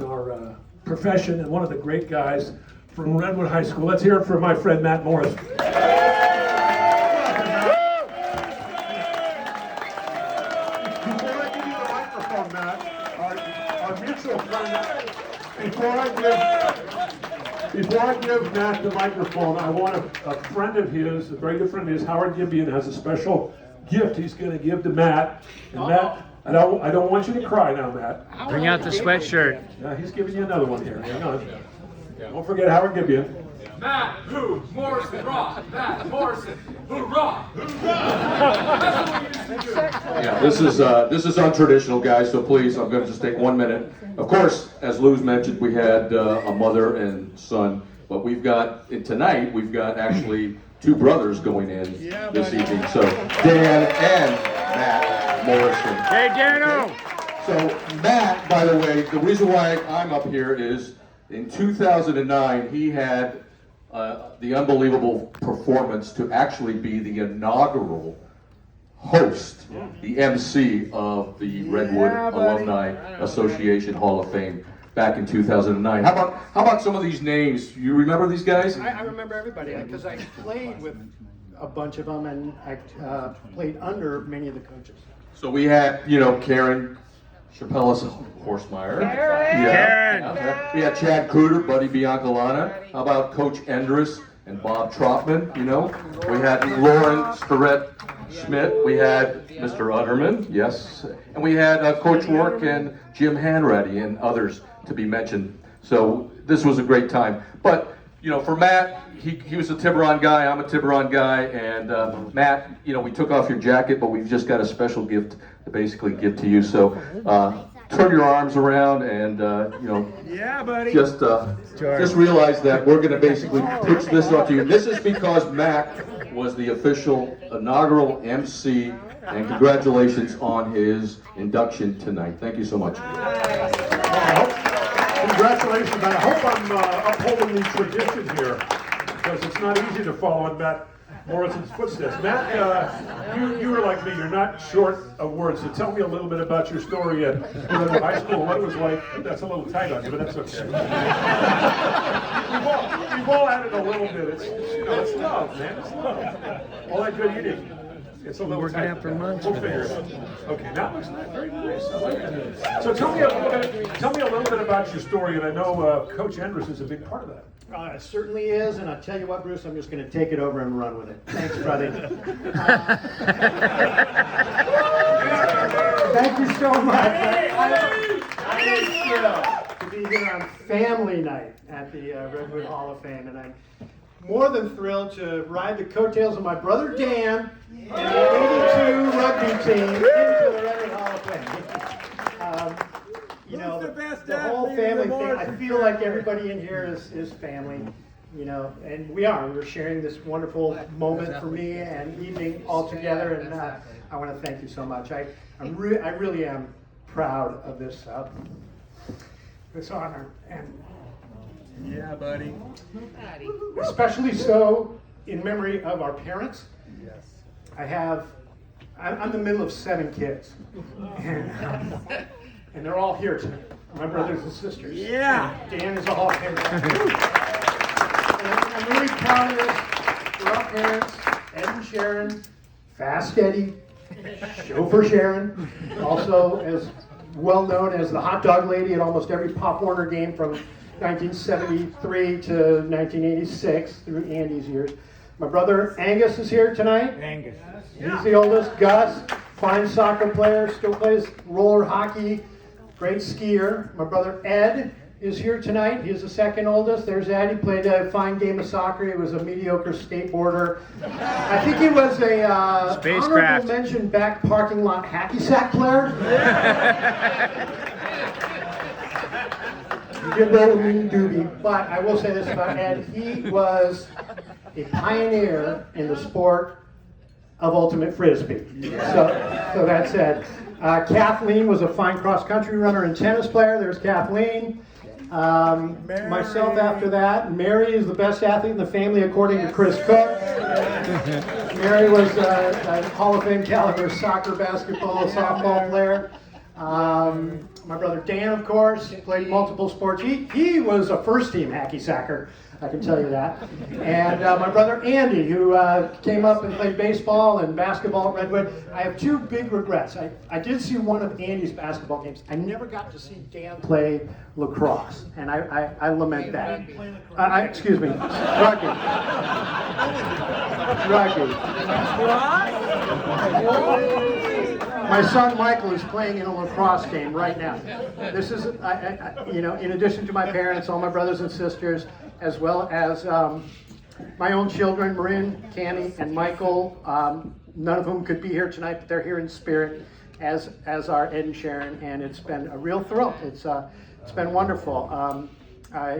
our profession, and one of the great guys from Redwood High School. Let's hear it for my friend Matt Morris. Before I give you the microphone, Matt, our mutual friend, before I give Matt the microphone, I want a friend of his, a very good friend of his, Howard Gibeon, has a special gift he's going to give to Matt. And Matt, I don't want you to cry now, Matt. Bring out the sweatshirt. He's giving you another one here. Hang on. Don't forget Howard Gibeon. Matt, who? Morrison, raw. Matt, Morrison, hoorah! Yeah, this is untraditional, guys. So please, I'm going to just take 1 minute. Of course, as Lou's mentioned, we had a mother and son, but tonight we've got actually two brothers going in this evening. So Dan and Matt Morrison. Hey, Dano! So Matt, by the way, the reason why I'm up here is in 2009 he had the unbelievable performance to actually be the inaugural host, the MC of the Redwood Alumni Association Hall of Fame back in 2009. How about some of these names? You remember these guys? I remember everybody because I played with a bunch of them, and I played under many of the coaches. So we had, Karen Chapelas Horsemeyer. Karen! We had Chad Cruder, Buddy Biancalana. How about Coach Endress and Bob Trotman? We had Lauren Starrett Schmidt. We had Mr. Utterman, yes. And we had Coach Rourke and Jim Hanratty and others to be mentioned. So this was a great time. But, for Matt, he was a Tiburon guy, I'm a Tiburon guy, and Matt, we took off your jacket, but we've just got a special gift to basically give to you. So turn your arms around and, Yeah, buddy. just realize that we're going to basically pitch this off to you. This is because Matt was the official inaugural MC, and congratulations on his induction tonight. Thank you so much. Congratulations, Matt. I hope I'm upholding the tradition here, because it's not easy to follow in Matt Morrison's footsteps. Matt, you were like me. You're not short of words. So tell me a little bit about your story at Redwood High School. What it was like. That's a little tight on you, but that's okay. we've all had it a little bit. It's love, man. It's love. All that good eating. It's a little working tight. out for months We'll with figure this. it out. Okay, that looks nice. Very nice. I like it. So tell me a little bit about your story, and I know Coach Endress is a big part of that. It certainly is, and I'll tell you what, Bruce, I'm just going to take it over and run with it. Thanks, brother. Thank you so much. I'm thrilled to be here on family night at the Redwood Hall of Fame, and I'm more than thrilled to ride the coattails of my brother Dan and the 82 rugby team into the Redwood Hall of Fame. The whole family thing, I feel like everybody in here is family, and we're sharing this wonderful moment for me and evening all together, and I want to thank you so much. I really am proud of this honor, and Yeah, buddy. especially so in memory of our parents. Yes. I'm the middle of 7 kids, and they're all here tonight. My brothers and sisters. Yeah. Dan is a Hall of Famer. And I'm really proud of this for our parents, Ed and Sharon, Fast Eddie, Chauffeur Sharon, also as well known as the hot dog lady at almost every Pop Warner game from 1973 to 1986 through Andy's years. My brother Angus is here tonight. Angus. He's the oldest. Gus, fine soccer player, still plays roller hockey, great skier. My brother Ed is here tonight. He's the second oldest. There's Ed. He played a fine game of soccer. He was a mediocre skateboarder. I think he was a honorable mention back parking lot hacky sack player. He did little mean doobie, but I will say this about Ed. He was a pioneer in the sport of ultimate frisbee. So that said, Kathleen was a fine cross-country runner and tennis player. There's Kathleen. Myself after that. Mary is the best athlete in the family according to Chris Cook. Mary was a Hall of Fame caliber soccer, basketball, softball player. My brother Dan, of course, played multiple sports. He was a first-team hacky sacker, I can tell you that. And my brother Andy, who came up and played baseball and basketball at Redwood. I have two big regrets. I did see one of Andy's basketball games. I never got to see Dan play lacrosse, and I lament that. Excuse me, rugby. My son Michael is playing in a lacrosse game right now. This is, you know, in addition to my parents, all my brothers and sisters, as well as my own children, Marin, Cammy, and Michael. None of whom could be here tonight, but they're here in spirit, as are Ed and Sharon, and it's been a real thrill. It's been wonderful.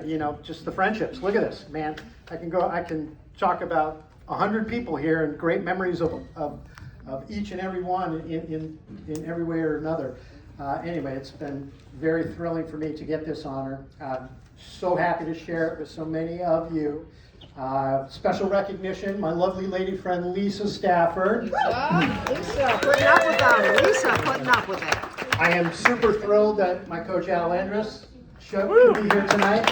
You know, just the friendships. Look at this, man. I can talk about 100 people here and great memories of each and every one in every way or another. Anyway, it's been very thrilling for me to get this honor. So happy to share it with so many of you. Special recognition, my lovely lady friend Lisa Stafford. Lisa, putting up with them. Lisa, putting up with it. I am super thrilled that my coach Al Andrus could be here tonight.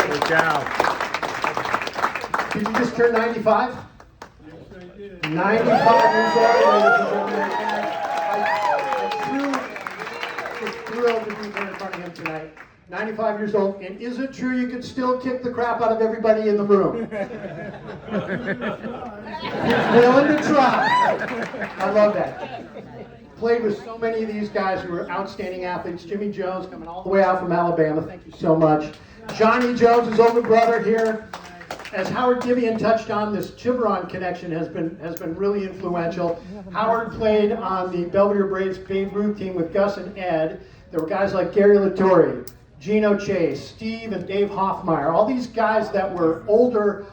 Good job. Did you just turn 95? 95 years old, ladies and gentlemen. I'm thrilled to be here in front of him tonight. 95 years old, and is it true you could still kick the crap out of everybody in the room? He's willing to try. I love that. Played with so many of these guys who are outstanding athletes. Jimmy Jones coming all the way out from Alabama. Thank you so much. Johnny Jones, his older brother here. As Howard Gibeon touched on, this Tiburon connection has been really influential. Howard played on the Belvedere Braves Babe Ruth team with Gus and Ed. There were guys like Gary Latore, Gino Chase, Steve and Dave Hoffmeyer, all these guys that were older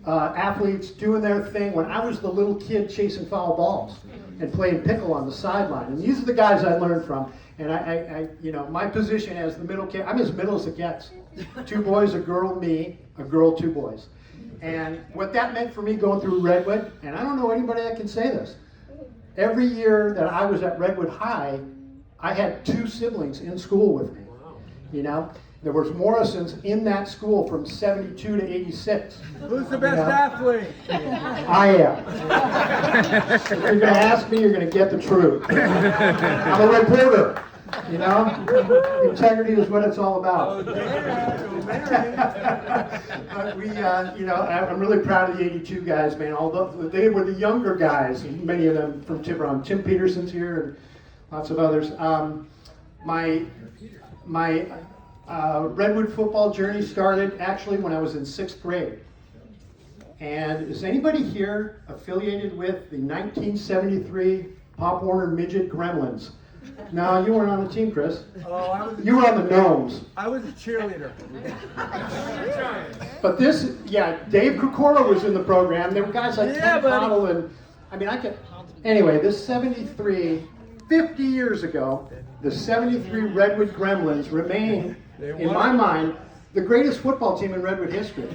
athletes doing their thing when I was the little kid chasing foul balls and playing pickle on the sideline. And these are the guys I learned from. And I you know, my position as the middle kid, I'm as middle as it gets. 2 boys, a girl, me, a girl, 2 boys. And what that meant for me going through Redwood, and I don't know anybody that can say this, every year that I was at Redwood High, I had 2 siblings in school with me. You know, there was Morrisons in that school from 72 to 86. Who's the best athlete? I am. If you're going to ask me, you're going to get the truth. I'm a reporter. You know, integrity is what it's all about. But we, you know, I'm really proud of the 82 guys, man. Although they were the younger guys, many of them from Tiburon. Tim Peterson's here and lots of others. My Redwood football journey started actually when I was in 6th grade. And is anybody here affiliated with the 1973 Pop Warner Midget Gremlins? No, you weren't on the team, Chris. Oh, You were on the Gnomes. I was a cheerleader. But this, yeah, Dave Krikora was in the program. There were guys like Ken Connell and, I mean, anyway, this 73, 50 years ago, the 73 Redwood Gremlins remain, in my mind, the greatest football team in Redwood history.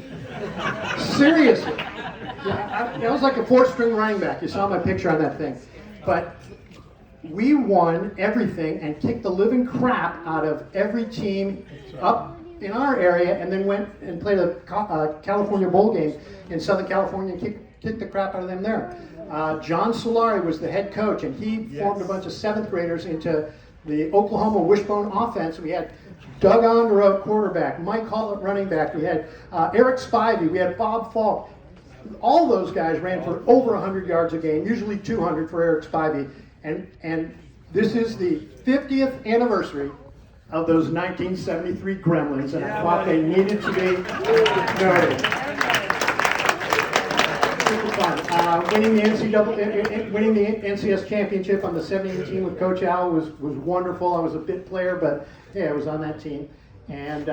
Seriously. Yeah, I was like a 4th-string running back. You saw my picture on that thing. But we won everything and kicked the living crap out of every team up in our area, and then went and played a California bowl game in Southern California and kicked the crap out of them there. John Solari was the head coach, and he formed a bunch of 7th graders into the Oklahoma Wishbone offense. We had Doug Onderow quarterback, Mike Hall at running back. We had Eric Spivey. We had Bob Falk. All those guys ran for over 100 yards a game, usually 200 for Eric Spivey. And this is the 50th anniversary of those 1973 Gremlins, and I thought they needed to be noted. Super fun. Winning the NCS championship on the 78 team with Coach Al was wonderful. I was a bit player, but yeah, I was on that team. And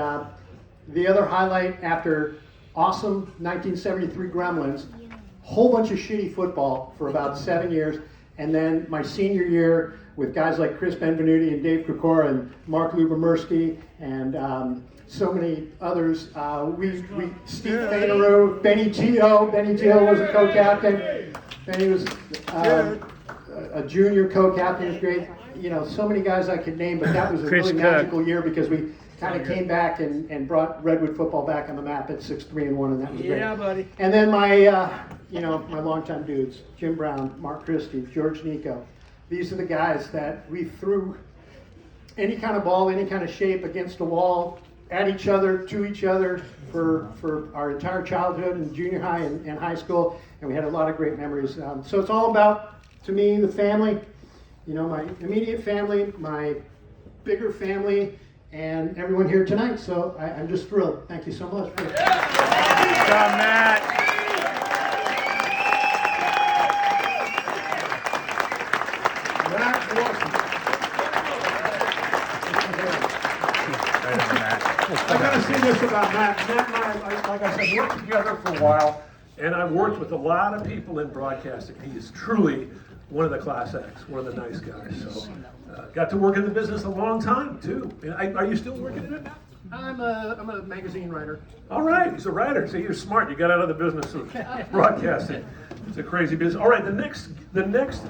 the other highlight after awesome 1973 Gremlins, whole bunch of shitty football for about 7 years. And then my senior year with guys like Chris Benvenuti and Dave Krikora and Mark Lubomirsky and so many others. Steve Fainaru, Benny Tio. Benny Tio was a co-captain. Benny was a junior co-captain. It was great. so many guys I could name, but that was a Chris really Cook. magical year because we kind of came back and brought Redwood football back on the map at 6-3-1, and that was great. Yeah, buddy. And then my longtime dudes, Jim Brown, Mark Christie, George Nico. These are the guys that we threw any kind of ball, any kind of shape against the wall, at each other, to each other for our entire childhood and junior high and high school, and we had a lot of great memories. So it's all about, to me, the family, my immediate family, my bigger family, and everyone here tonight. So I'm just thrilled. Thank you so much. Good job, Matt. Matt Wilson. I gotta say this about Matt. Matt and I, like I said, worked together for a while, and I've worked with a lot of people in broadcasting. He is truly one of the class acts, one of the nice guys. So, got to work in the business a long time too. Are you still working in it? I'm a magazine writer. All right, he's a writer. See, you're smart. You got out of the business of broadcasting. It's a crazy business. All right, the next